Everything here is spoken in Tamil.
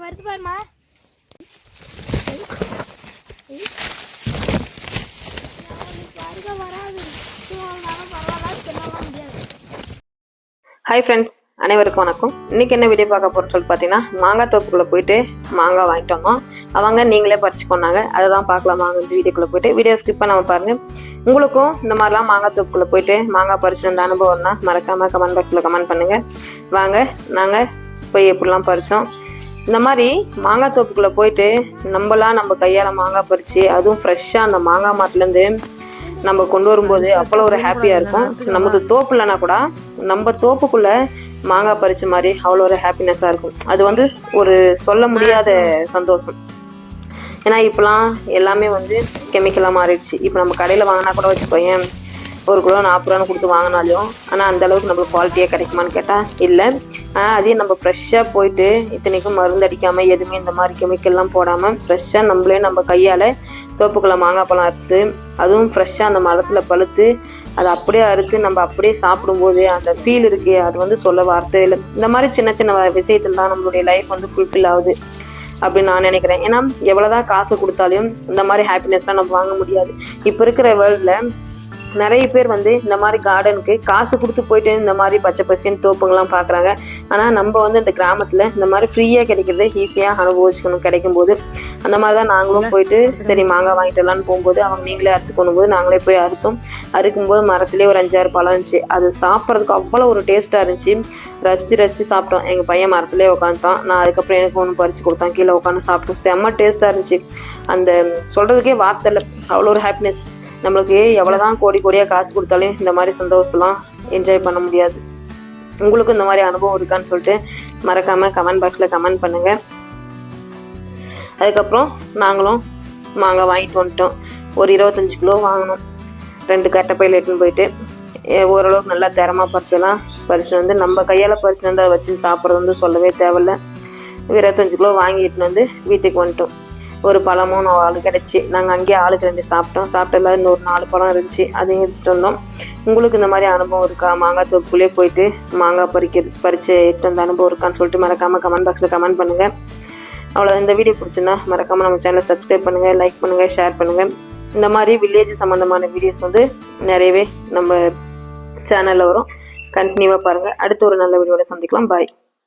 வருது பாருமா. வராது முடியாது. ஹாய் ஃப்ரெண்ட்ஸ், அனைவருக்கும் வணக்கம். இன்னைக்கு என்ன வீடியோ பார்க்க போகிறோம்னு சொல்லி பார்த்தீங்கன்னா, மாங்காய் தோப்புக்குள்ளே போயிட்டு மாங்காய் வாங்கிட்டு வந்தோம். அவங்க நீங்களே பறிச்சுக்கொண்டாங்க. அதை தான் பார்க்கலாம் வாங்க இந்த வீடியோக்குள்ளே போயிட்டு. வீடியோ ஸ்கிப் பண்ணாமல் பாருங்கள். உங்களுக்கும் இந்த மாதிரிலாம் மாங்காய் தோப்புக்குள்ளே போயிட்டு மாங்காய் பறிச்சு வந்த அனுபவம் தான் மறக்காமல் கமெண்ட் பாக்ஸில் கமெண்ட் பண்ணுங்கள். வாங்க நாங்கள் போய் எப்படிலாம் பறித்தோம். இந்த மாதிரி மாங்காய் தோப்புக்குள்ளே போயிட்டு நம்ம கையால் மாங்காய் பறித்து, அதுவும் ஃப்ரெஷ்ஷாக அந்த மாங்காய் மாட்டிலேருந்து நம்ம கொண்டு வரும்போது அவ்வளோ ஒரு ஹாப்பியாக இருக்கும். நமது தோப்பு இல்லைனா கூட நம்ம தோப்புக்குள்ளே மாங்காய் பறிச்ச மாதிரி அவ்வளோ ஒரு ஹாப்பினஸ்ஸாக இருக்கும். அது ஒரு சொல்ல முடியாத சந்தோஷம். ஏன்னா இப்போலாம் எல்லாமே கெமிக்கலாக மாறிடுச்சு. இப்போ நம்ம கடையில் வாங்கினா கூட வச்சுக்கோயேன், 1 கிலோ 40 ரூபான்னு கொடுத்து வாங்கினாலும் ஆனால் அந்தளவுக்கு நம்மளுக்கு குவாலிட்டியாக கிடைக்குமான்னு கேட்டால் இல்லை. ஆனால் அதையும் நம்ம ஃப்ரெஷ்ஷாக போயிட்டு இத்தனைக்கும் மருந்து அடிக்காமல் எதுவுமே இந்த மாதிரி கெமிக்கல்லாம் போடாமல் ஃப்ரெஷ்ஷாக நம்ம கையால் தோப்புக்குள்ளே மாங்காய் பழம் அறுத்து, அதுவும் ஃப்ரெஷ்ஷாக அந்த மரத்தில் பழுத்து அதை அப்படியே அறுத்து நம்ம அப்படியே சாப்பிடும்போது அந்த ஃபீல் இருக்குது. அது சொல்ல வார்த்தை இல்லை. இந்த மாதிரி சின்ன சின்ன விஷயத்தில் தான் நம்மளுடைய லைஃப் ஃபுல்ஃபில் ஆகுது அப்படின்னு நான் நினைக்கிறேன். ஏன்னா எவ்வளோதான் காசு கொடுத்தாலும் இந்த மாதிரி ஹாப்பினஸ்லாம் நம்ம வாங்க முடியாது. இப்போ இருக்கிற வேர்ல்டில் நிறைய பேர் இந்த மாதிரி கார்டனுக்கு காசு கொடுத்து போயிட்டு இந்த மாதிரி பச்சை பசேன்னு தோப்புங்கெல்லாம் பார்க்குறாங்க. ஆனால் நம்ம இந்த கிராமத்தில் இந்த மாதிரி ஃப்ரீயாக கிடைக்கிறது ஈஸியாக அனுபவிச்சுக்கணும் கிடைக்கும்போது. அந்த மாதிரி தான் நாங்களும் போயிட்டு சரி மாங்காய் வாங்கிட்டு வரலான்னு போகும்போது அவங்க நீங்களே அறுத்து கொண்டும்போது நாங்களே போய் அறுத்தோம். அறுக்கும்போது மரத்துலேயே ஒரு 5-6 பழம் இருந்துச்சு. அது சாப்பிட்றதுக்கு அவ்வளோ ஒரு டேஸ்ட்டாக இருந்துச்சு. ரசித்து சாப்பிட்டோம். எங்கள் பையன் மரத்துலேயே உட்காந்துட்டான். நான் அதுக்கப்புறம் எனக்கு ஒன்று பறித்து கொடுத்தான். கீழே உட்காந்து சாப்பிட்டோம். செம்ம டேஸ்ட்டாக இருந்துச்சு. அந்த சொல்கிறதுக்கே வார்த்தை இல்லை, அவ்வளோ ஒரு ஹாப்பினஸ். நம்மளுக்கு எவ்வளோதான் கோடியாக காசு கொடுத்தாலும் இந்த மாதிரி சந்தோஷத்தெல்லாம் என்ஜாய் பண்ண முடியாது. உங்களுக்கும் இந்த மாதிரி அனுபவம் இருக்கான்னு சொல்லிட்டு மறக்காமல் கமெண்ட் பாக்ஸில் கமெண்ட் பண்ணுங்கள். அதுக்கப்புறம் நாங்களும் மாங்காய் வாங்கிட்டு வந்துட்டோம். ஒரு 25 கிலோ வாங்கினோம். 2 கட்டைப்பையில் எடுத்துன்னு போயிட்டு ஓரளவுக்கு நல்லா தரமாக பறிச்சுட்டு நம்ம கையால் பறிச்சுட்டு அதை வச்சு சாப்பிட்றது சொல்லவே தேவையில்லை. 25 கிலோ வாங்கிட்டு வீட்டுக்கு வந்துட்டோம். ஒரு பழமும் 4 கிடச்சி நாங்கள் அங்கேயே ஆளுக்கு 2 சாப்பிட்டோம். சாப்பிட்டதில் இன்னொரு 4 பழம் இருந்துச்சு, அதையும் எடுத்துகிட்டு வந்தோம். உங்களுக்கு இந்த மாதிரி அனுபவம் இருக்கா? மாங்காய் தோப்புக்குள்ளே போயிட்டு மாங்காய் பறித்து எட்டு வந்த அனுபவம் இருக்கான்னு சொல்லிட்டு மறக்காமல் கமெண்ட் பாக்ஸில் கமெண்ட் பண்ணுங்கள். அவ்வளோ இந்த வீடியோ பிடிச்சிருந்தா மறக்காமல் நம்ம சேனலை சப்ஸ்கிரைப் பண்ணுங்கள், லைக் பண்ணுங்கள், ஷேர் பண்ணுங்கள். இந்த மாதிரி வில்லேஜ் சம்மந்தமான வீடியோஸ் நிறையவே நம்ம சேனலில் வரும். கண்டினியூவாக பாருங்கள். அடுத்து ஒரு நல்ல வீடியோட சந்திக்கலாம். பாய்.